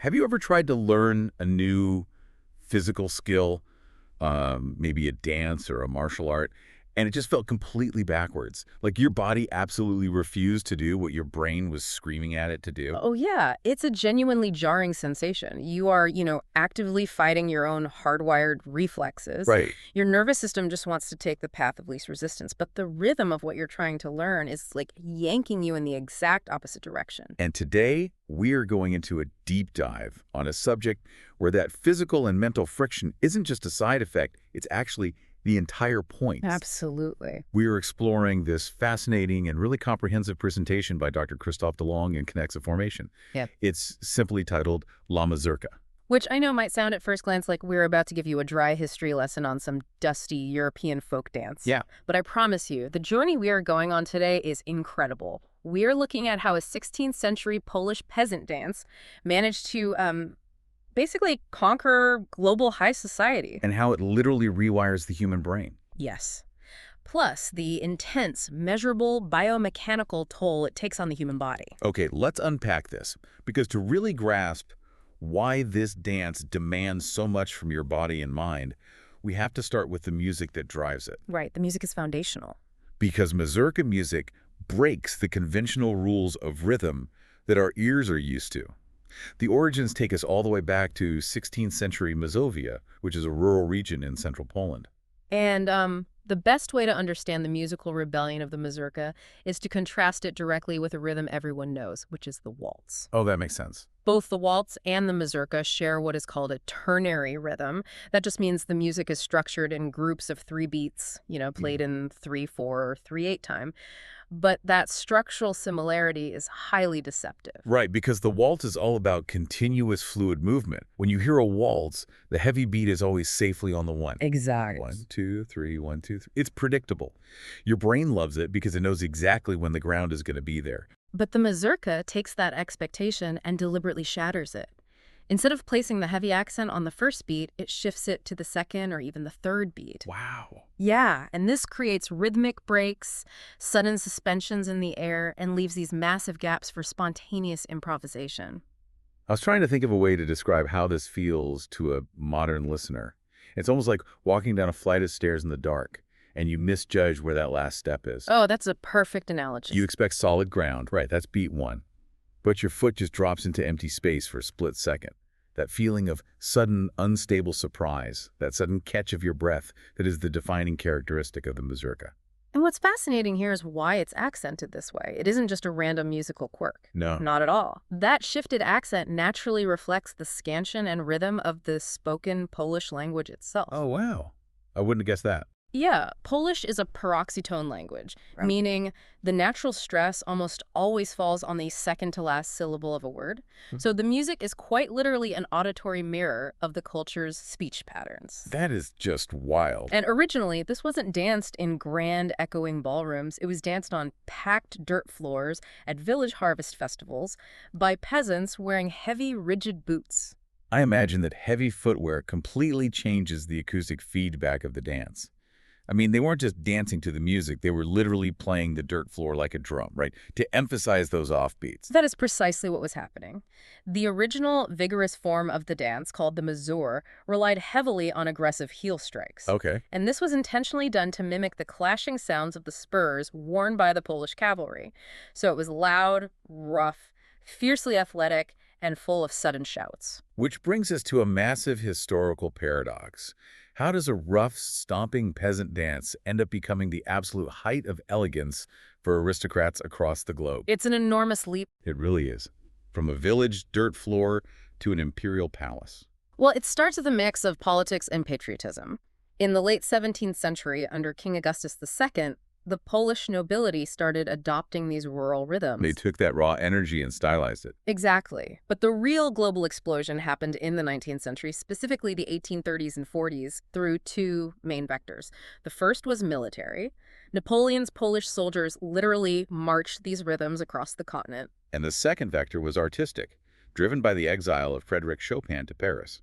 Have you ever tried to learn a new physical skill, maybe a dance or a martial art, and it just felt completely backwards? Like your body absolutely refused to do what your brain was screaming at it to do? Oh, yeah. It's a genuinely jarring sensation. You are, actively fighting your own hardwired reflexes. Right. Your nervous system just wants to take the path of least resistance, but the rhythm of what you're trying to learn is like yanking you in the exact opposite direction. And today, we're going into a deep dive on a subject where that physical and mental friction isn't just a side effect, it's actually the entire point. Absolutely. We are exploring this fascinating and really comprehensive presentation by Dr. Christophe Delong in Kinexa Formation. Yeah. It's simply titled La Mazurka. Which I know might sound at first glance like we're about to give you a dry history lesson on some dusty European folk dance. Yeah. But I promise you, the journey we are going on today is incredible. We're looking at how a 16th century Polish peasant dance managed to basically conquer global high society. And how it literally rewires the human brain. Yes. Plus, the intense, measurable biomechanical toll it takes on the human body. Okay, let's unpack this. Because to really grasp why this dance demands so much from your body and mind, we have to start with the music that drives it. Right, the music is foundational. Because Mazurka music breaks the conventional rules of rhythm that our ears are used to. The origins take us all the way back to 16th century Mazovia, which is a rural region in central Poland. And the best way to understand the musical rebellion of the Mazurka is to contrast it directly with a rhythm everyone knows, which is the waltz. Oh, that makes sense. Both the waltz and the Mazurka share what is called a ternary rhythm. That just means the music is structured in groups of 3 beats, played in 3/4 or 3/8 time. But that structural similarity is highly deceptive. Right, because the waltz is all about continuous fluid movement. When you hear a waltz, the heavy beat is always safely on the one. Exactly. 1, 2, 3, 1, 2, 3. It's predictable. Your brain loves it because it knows exactly when the ground is going to be there. But the Mazurka takes that expectation and deliberately shatters it. Instead of placing the heavy accent on the first beat, it shifts it to the second or even the third beat. Wow. Yeah, and this creates rhythmic breaks, sudden suspensions in the air, and leaves these massive gaps for spontaneous improvisation. I was trying to think of a way to describe how this feels to a modern listener. It's almost like walking down a flight of stairs in the dark, and you misjudge where that last step is. Oh, that's a perfect analogy. You expect solid ground. Right, that's beat 1. But your foot just drops into empty space for a split second. That feeling of sudden, unstable surprise, that sudden catch of your breath that is the defining characteristic of the Mazurka. And what's fascinating here is why it's accented this way. It isn't just a random musical quirk. No. Not at all. That shifted accent naturally reflects the scansion and rhythm of the spoken Polish language itself. Oh, wow. I wouldn't have guessed that. Yeah, Polish is a paroxytone language, meaning the natural stress almost always falls on the second to last syllable of a word. So the music is quite literally an auditory mirror of the culture's speech patterns. That is just wild. And originally, this wasn't danced in grand echoing ballrooms. It was danced on packed dirt floors at village harvest festivals by peasants wearing heavy, rigid boots. I imagine that heavy footwear completely changes the acoustic feedback of the dance. I mean, they weren't just dancing to the music, they were literally playing the dirt floor like a drum, right? To emphasize those offbeats. That is precisely what was happening. The original vigorous form of the dance, called the mazur, relied heavily on aggressive heel strikes. Okay. And this was intentionally done to mimic the clashing sounds of the spurs worn by the Polish cavalry. So it was loud, rough, fiercely athletic, and full of sudden shouts. Which brings us to a massive historical paradox. How does a rough, stomping peasant dance end up becoming the absolute height of elegance for aristocrats across the globe? It's an enormous leap. It really is. From a village dirt floor to an imperial palace. Well, it starts with a mix of politics and patriotism. In the late 17th century, under King Augustus II, the Polish nobility started adopting these rural rhythms. They took that raw energy and stylized it. Exactly. But the real global explosion happened in the 19th century, specifically the 1830s and 40s, through 2 main vectors. The first was military. Napoleon's Polish soldiers literally marched these rhythms across the continent. And the second vector was artistic, driven by the exile of Frédéric Chopin to Paris.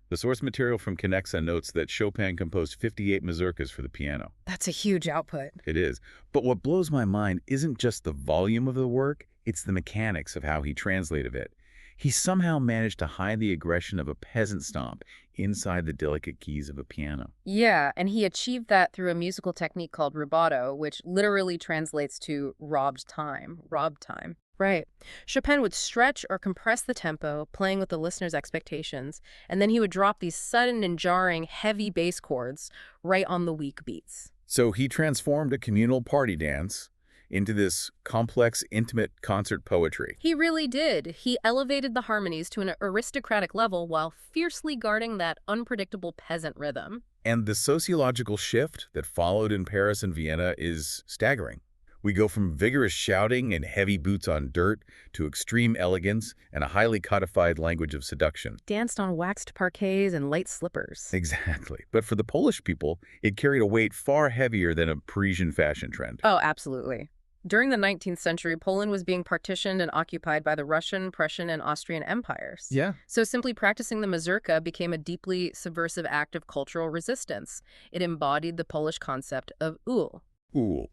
The source material from Kinexa notes that Chopin composed 58 mazurkas for the piano. That's a huge output. It is. But what blows my mind isn't just the volume of the work, it's the mechanics of how he translated it. he somehow managed to hide the aggression of a peasant stomp inside the delicate keys of a piano. Yeah, and he achieved that through a musical technique called rubato, which literally translates to robbed time. Robbed time. Right. Chopin would stretch or compress the tempo, playing with the listener's expectations, and then he would drop these sudden and jarring, heavy bass chords right on the weak beats. So he transformed a communal party dance into this complex, intimate concert poetry. He really did. He elevated the harmonies to an aristocratic level while fiercely guarding that unpredictable peasant rhythm. And the sociological shift that followed in Paris and Vienna is staggering. We go from vigorous shouting and heavy boots on dirt to extreme elegance and a highly codified language of seduction. Danced on waxed parquets and light slippers. Exactly. But for the Polish people, it carried a weight far heavier than a Parisian fashion trend. Oh, absolutely. During the 19th century, Poland was being partitioned and occupied by the Russian, Prussian, and Austrian empires. Yeah. So simply practicing the mazurka became a deeply subversive act of cultural resistance. It embodied the Polish concept of ul. Ooh.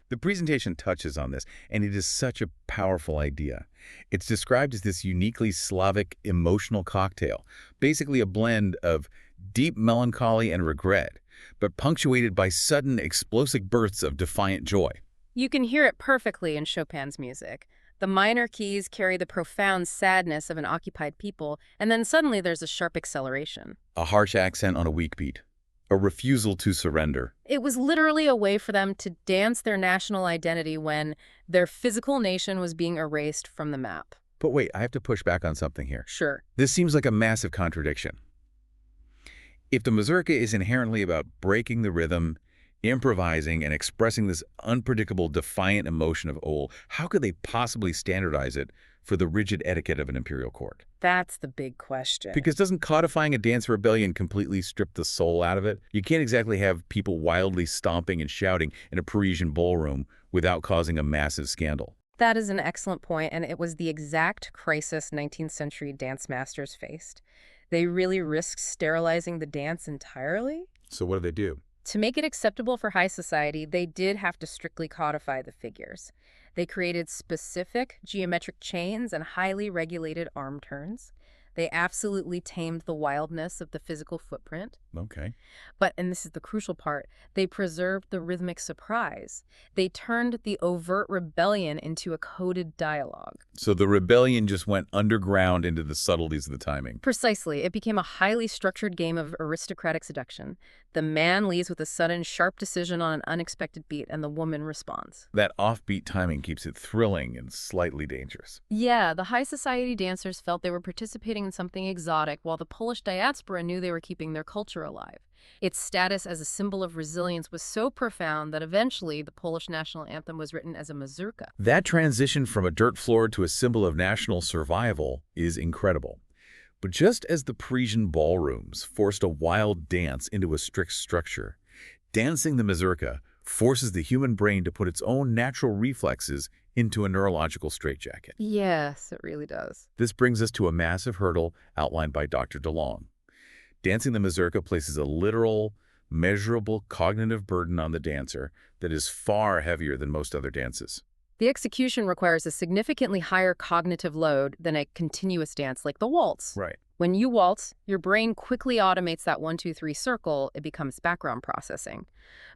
The presentation touches on this, and it is such a powerful idea. It's described as this uniquely Slavic emotional cocktail, basically a blend of deep melancholy and regret, but punctuated by sudden explosive bursts of defiant joy. You can hear it perfectly in Chopin's music. The minor keys carry the profound sadness of an occupied people, and then suddenly there's a sharp acceleration. A harsh accent on a weak beat. A refusal to surrender. It was literally a way for them to dance their national identity when their physical nation was being erased from the map. But wait, I have to push back on something here. Sure. This seems like a massive contradiction. If the mazurka is inherently about breaking the rhythm, improvising, and expressing this unpredictable, defiant emotion of ul, how could they possibly standardize it for the rigid etiquette of an imperial court? That's the big question. Because doesn't codifying a dance rebellion completely strip the soul out of it? You can't exactly have people wildly stomping and shouting in a Parisian ballroom without causing a massive scandal. That is an excellent point, and it was the exact crisis 19th century dance masters faced. They really risked sterilizing the dance entirely. So what do they do? To make it acceptable for high society, they did have to strictly codify the figures. They created specific geometric chains and highly regulated arm turns. They absolutely tamed the wildness of the physical footprint. Okay. But, and this is the crucial part, they preserved the rhythmic surprise. They turned the overt rebellion into a coded dialogue. So the rebellion just went underground into the subtleties of the timing. Precisely. It became a highly structured game of aristocratic seduction. The man leads with a sudden, sharp decision on an unexpected beat, and the woman responds. That offbeat timing keeps it thrilling and slightly dangerous. Yeah, the high society dancers felt they were participating in something exotic, while the Polish diaspora knew they were keeping their culture alive. Its status as a symbol of resilience was so profound that eventually the Polish national anthem was written as a mazurka. That transition from a dirt floor to a symbol of national survival is incredible. But just as the Parisian ballrooms forced a wild dance into a strict structure, dancing the mazurka forces the human brain to put its own natural reflexes into a neurological straitjacket. Yes, it really does. This brings us to a massive hurdle outlined by Dr. Delong. Dancing the mazurka places a literal, measurable cognitive burden on the dancer that is far heavier than most other dances. The execution requires a significantly higher cognitive load than a continuous dance like the waltz. Right. When you waltz, your brain quickly automates that 1-2-3 circle. It becomes background processing.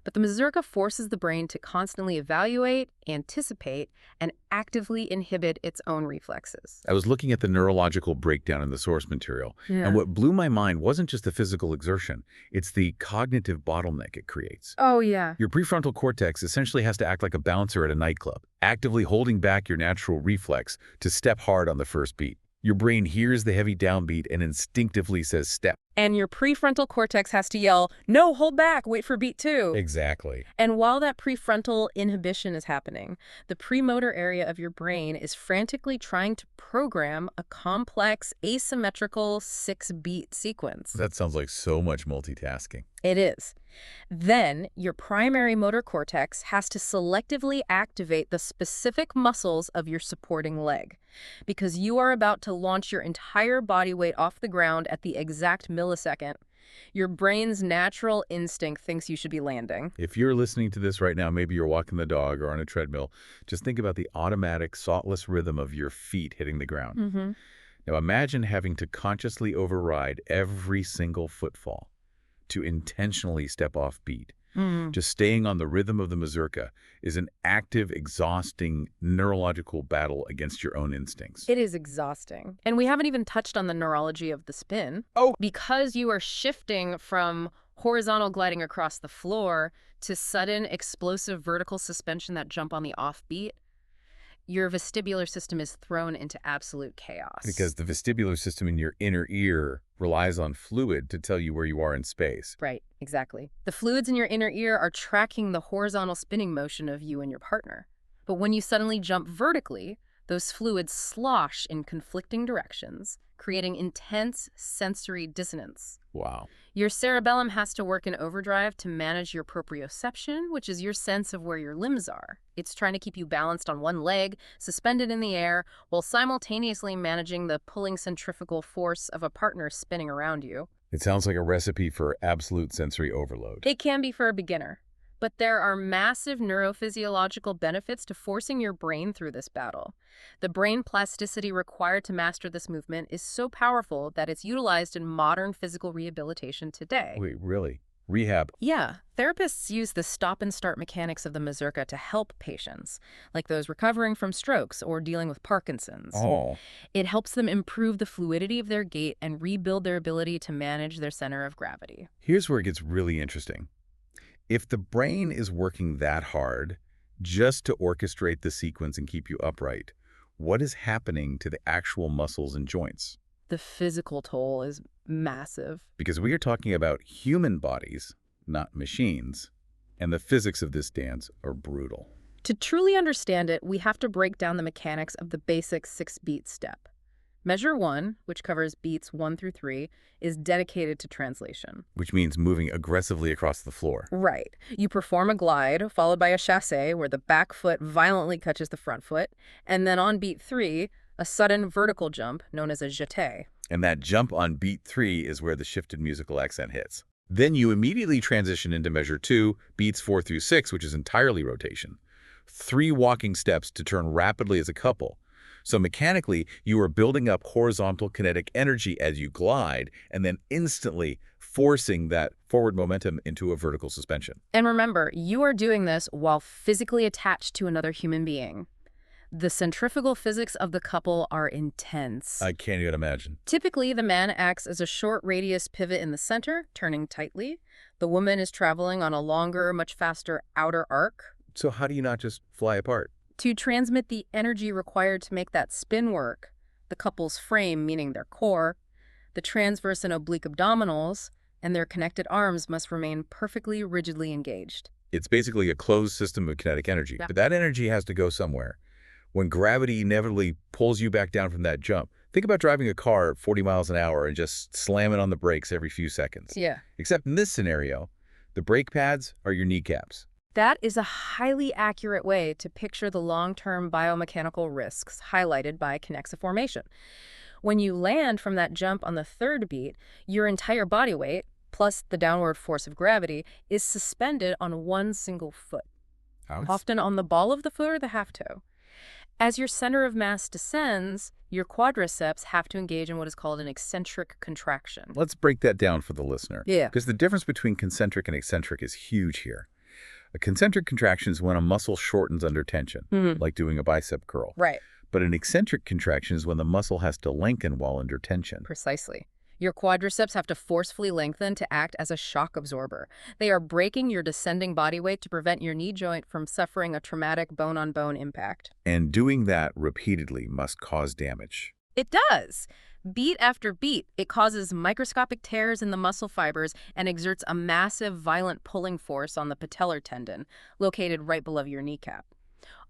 But the mazurka forces the brain to constantly evaluate, anticipate, and actively inhibit its own reflexes. I was looking at the neurological breakdown in the source material, and what blew my mind wasn't just the physical exertion, it's the cognitive bottleneck it creates. Oh, yeah. Your prefrontal cortex essentially has to act like a bouncer at a nightclub, actively holding back your natural reflex to step hard on the first beat. Your brain hears the heavy downbeat and instinctively says step. And your prefrontal cortex has to yell, no, hold back, wait for beat 2. Exactly. And while that prefrontal inhibition is happening, the premotor area of your brain is frantically trying to program a complex, asymmetrical 6-beat sequence. That sounds like so much multitasking. It is. Then, your primary motor cortex has to selectively activate the specific muscles of your supporting leg, because you are about to launch your entire body weight off the ground at the exact millisecond. Your brain's natural instinct thinks you should be landing. If you're listening to this right now, maybe you're walking the dog or on a treadmill, just think about the automatic, thoughtless rhythm of your feet hitting the ground. Now imagine having to consciously override every single footfall, to intentionally step off beat. Just staying on the rhythm of the mazurka is an active, exhausting neurological battle against your own instincts. It is exhausting. And we haven't even touched on the neurology of the spin. Oh, Because you are shifting from horizontal gliding across the floor to sudden explosive vertical suspension, that jump on the offbeat, your vestibular system is thrown into absolute chaos. because the vestibular system in your inner ear relies on fluid to tell you where you are in space. Right, exactly. The fluids in your inner ear are tracking the horizontal spinning motion of you and your partner. But when you suddenly jump vertically, those fluids slosh in conflicting directions, creating intense sensory dissonance. Wow. Your cerebellum has to work in overdrive to manage your proprioception, which is your sense of where your limbs are. It's trying to keep you balanced on one leg, suspended in the air, while simultaneously managing the pulling centrifugal force of a partner spinning around you. It sounds like a recipe for absolute sensory overload. It can be for a beginner, but there are massive neurophysiological benefits to forcing your brain through this battle. The brain plasticity required to master this movement is so powerful that it's utilized in modern physical rehabilitation today. Wait, really? Rehab? Yeah, therapists use the stop and start mechanics of the mazurka to help patients, like those recovering from strokes or dealing with Parkinson's. Oh. It helps them improve the fluidity of their gait and rebuild their ability to manage their center of gravity. Here's where it gets really interesting. If the brain is working that hard just to orchestrate the sequence and keep you upright, what is happening to the actual muscles and joints? The physical toll is massive. Because we are talking about human bodies, not machines, and the physics of this dance are brutal. To truly understand it, we have to break down the mechanics of the basic 6-beat step. Measure 1, which covers beats 1 through 3, is dedicated to translation. Which means moving aggressively across the floor. Right. You perform a glide, followed by a chassé, where the back foot violently catches the front foot, and then on beat 3, a sudden vertical jump, known as a jeté. And that jump on beat 3 is where the shifted musical accent hits. Then you immediately transition into measure 2, beats 4 through 6, which is entirely rotation. 3 walking steps to turn rapidly as a couple. So mechanically, you are building up horizontal kinetic energy as you glide, and then instantly forcing that forward momentum into a vertical suspension. And remember, you are doing this while physically attached to another human being. The centrifugal physics of the couple are intense. I can't even imagine. Typically, the man acts as a short radius pivot in the center, turning tightly. The woman is traveling on a longer, much faster outer arc. So how do you not just fly apart? To transmit the energy required to make that spin work, the couple's frame, meaning their core, the transverse and oblique abdominals, and their connected arms must remain perfectly rigidly engaged. It's basically a closed system of kinetic energy. Yeah. But that energy has to go somewhere. When gravity inevitably pulls you back down from that jump, think about driving a car at 40 miles an hour and just slamming on the brakes every few seconds. Yeah. Except in this scenario, the brake pads are your kneecaps. That is a highly accurate way to picture the long-term biomechanical risks highlighted by Kinexa formation. When you land from that jump on the 3rd beat, your entire body weight, plus the downward force of gravity, is suspended on one single foot, often on the ball of the foot or the half toe. As your center of mass descends, your quadriceps have to engage in what is called an eccentric contraction. Let's break that down for the listener. Yeah. Because the difference between concentric and eccentric is huge here. A concentric contraction is when a muscle shortens under tension, like doing a bicep curl. Right. But an eccentric contraction is when the muscle has to lengthen while under tension. Precisely. Your quadriceps have to forcefully lengthen to act as a shock absorber. They are braking your descending body weight to prevent your knee joint from suffering a traumatic bone-on-bone impact. And doing that repeatedly must cause damage. It does. Beat after beat, it causes microscopic tears in the muscle fibers and exerts a massive, violent pulling force on the patellar tendon, located right below your kneecap.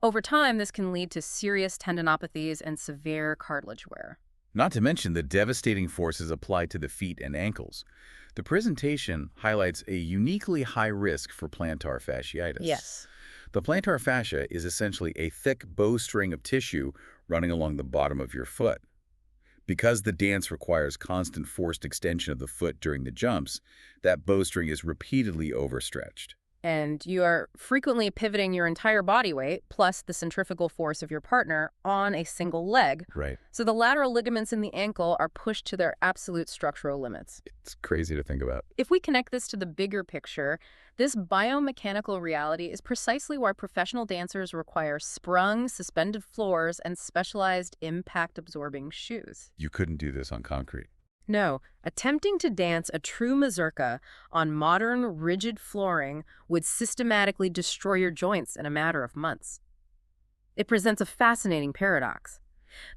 Over time, this can lead to serious tendinopathies and severe cartilage wear. Not to mention the devastating forces applied to the feet and ankles. The presentation highlights a uniquely high risk for plantar fasciitis. Yes. The plantar fascia is essentially a thick bowstring of tissue running along the bottom of your foot. Because the dance requires constant forced extension of the foot during the jumps, that bowstring is repeatedly overstretched. And you are frequently pivoting your entire body weight, plus the centrifugal force of your partner, on a single leg. Right. So the lateral ligaments in the ankle are pushed to their absolute structural limits. It's crazy to think about. If we connect this to the bigger picture, this biomechanical reality is precisely why professional dancers require sprung, suspended floors and specialized impact-absorbing shoes. You couldn't do this on concrete. No, attempting to dance a true mazurka on modern, rigid flooring would systematically destroy your joints in a matter of months. It presents a fascinating paradox.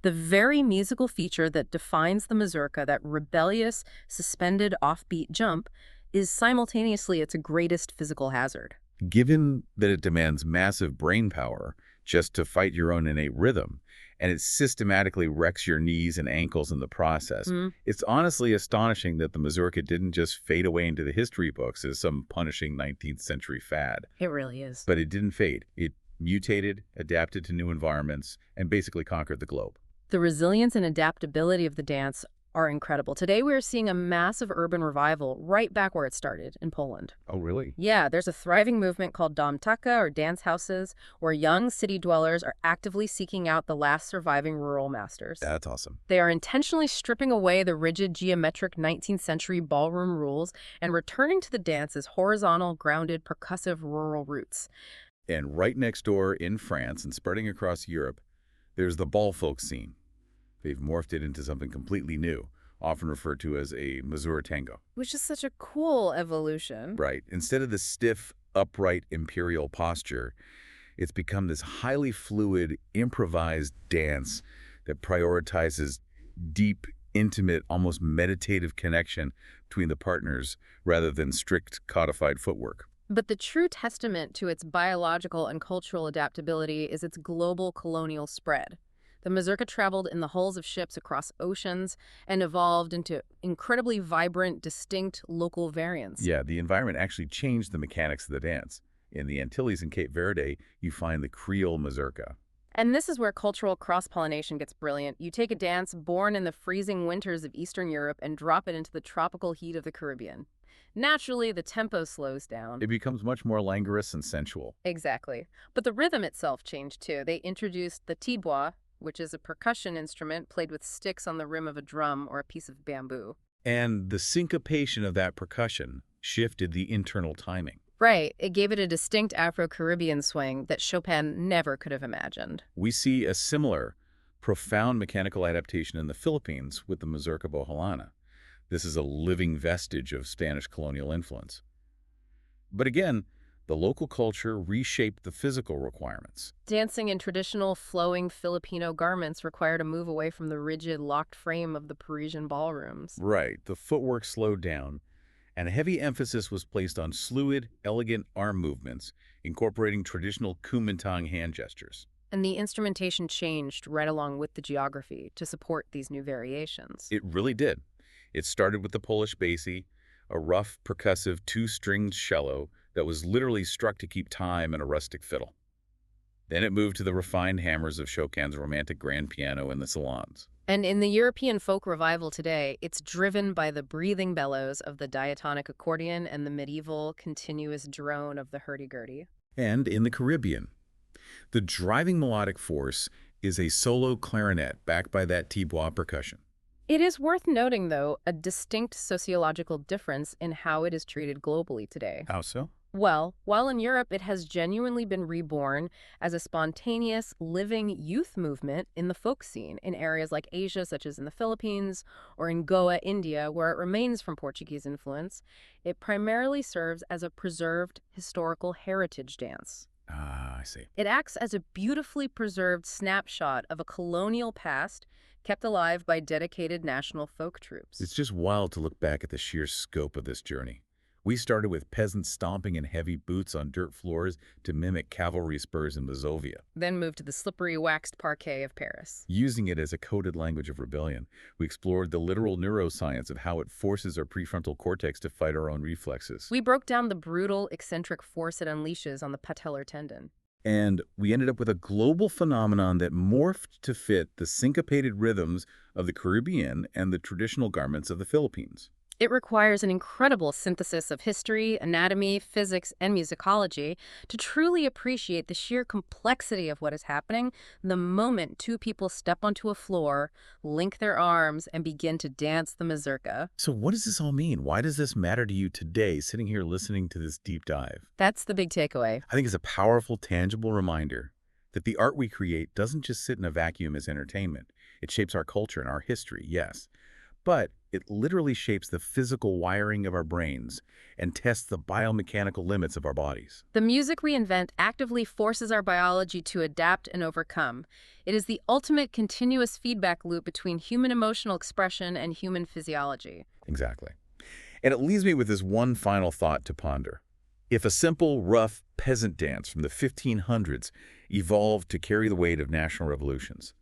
The very musical feature that defines the mazurka, that rebellious, suspended, offbeat jump, is simultaneously its greatest physical hazard. Given that it demands massive brain power just to fight your own innate rhythm, and it systematically wrecks your knees and ankles in the process, it's honestly astonishing that the mazurka didn't just fade away into the history books as some punishing 19th century fad. It really is. But it didn't fade. It mutated, adapted to new environments, and basically conquered the globe. The resilience and adaptability of the dance are incredible. Today we are seeing a massive urban revival right back where it started, in Poland. Oh, really? Yeah, there's a thriving movement called dom taka, or dance houses, where young city dwellers are actively seeking out the last surviving rural masters. That's awesome. They are intentionally stripping away the rigid geometric 19th century ballroom rules and returning to the dance's horizontal, grounded, percussive rural roots. And right next door in France and spreading across Europe, there's the ball folk scene. They've morphed it into something completely new, often referred to as a Mazurka tango. Which is such a cool evolution. Right. Instead of the stiff, upright imperial posture, it's become this highly fluid, improvised dance that prioritizes deep, intimate, almost meditative connection between the partners rather than strict codified footwork. But the true testament to its biological and cultural adaptability is its global colonial spread. The mazurka traveled in the hulls of ships across oceans and evolved into incredibly vibrant, distinct local variants. Yeah, the environment actually changed the mechanics of the dance. In the Antilles and Cape Verde, you find the Creole mazurka. And this is where cultural cross-pollination gets brilliant. You take a dance born in the freezing winters of Eastern Europe and drop it into the tropical heat of the Caribbean. Naturally, the tempo slows down. It becomes much more languorous and sensual. Exactly. But the rhythm itself changed too. They introduced the tibois, which is a percussion instrument played with sticks on the rim of a drum or a piece of bamboo. And the syncopation of that percussion shifted the internal timing. Right. It gave it a distinct Afro-Caribbean swing that Chopin never could have imagined. We see a similar, profound mechanical adaptation in the Philippines with the Mazurka Boholana. This is a living vestige of Spanish colonial influence. But again, the local culture reshaped the physical requirements. Dancing in traditional, flowing Filipino garments required a move away from the rigid, locked frame of the Parisian ballrooms. Right. The footwork slowed down, and a heavy emphasis was placed on fluid, elegant arm movements, incorporating traditional Kumintang hand gestures. And the instrumentation changed right along with the geography to support these new variations. It really did. It started with the Polish basie, a rough, percussive, two-stringed cello that was literally struck to keep time and a rustic fiddle. Then it moved to the refined hammers of Chopin's romantic grand piano in the salons. And in the European folk revival today, it's driven by the breathing bellows of the diatonic accordion and the medieval continuous drone of the hurdy-gurdy. And in the Caribbean, the driving melodic force is a solo clarinet backed by that tibois percussion. It is worth noting, though, a distinct sociological difference in how it is treated globally today. How so? Well, while in Europe it has genuinely been reborn as a spontaneous, living youth movement in the folk scene in areas like Asia, such as in the Philippines, or in Goa, India, where it remains from Portuguese influence, it primarily serves as a preserved historical heritage dance. Ah, I see. It acts as a beautifully preserved snapshot of a colonial past kept alive by dedicated national folk troops. It's just wild to look back at the sheer scope of this journey. We started with peasants stomping in heavy boots on dirt floors to mimic cavalry spurs in Mazovia. Then moved to the slippery waxed parquet of Paris. Using it as a coded language of rebellion, we explored the literal neuroscience of how it forces our prefrontal cortex to fight our own reflexes. We broke down the brutal, eccentric force it unleashes on the patellar tendon. And we ended up with a global phenomenon that morphed to fit the syncopated rhythms of the Caribbean and the traditional garments of the Philippines. It requires an incredible synthesis of history, anatomy, physics, and musicology to truly appreciate the sheer complexity of what is happening the moment two people step onto a floor, link their arms, and begin to dance the mazurka. So what does this all mean? Why does this matter to you today, sitting here listening to this deep dive? That's the big takeaway. I think it's a powerful, tangible reminder that the art we create doesn't just sit in a vacuum as entertainment. It shapes our culture and our history, yes, but it literally shapes the physical wiring of our brains and tests the biomechanical limits of our bodies. The music we invent actively forces our biology to adapt and overcome. It is the ultimate continuous feedback loop between human emotional expression and human physiology. Exactly. And it leaves me with this one final thought to ponder. If a simple, rough peasant dance from the 1500s evolved to carry the weight of national revolutions,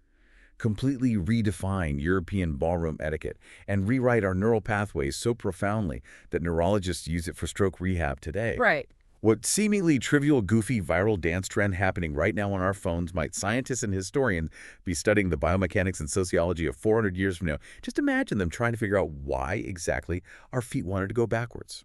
completely redefine European ballroom etiquette, and rewrite our neural pathways so profoundly that neurologists use it for stroke rehab today. Right. What seemingly trivial, goofy, viral dance trend happening right now on our phones might scientists and historians be studying the biomechanics and sociology of 400 years from now. Just imagine them trying to figure out why exactly our feet wanted to go backwards.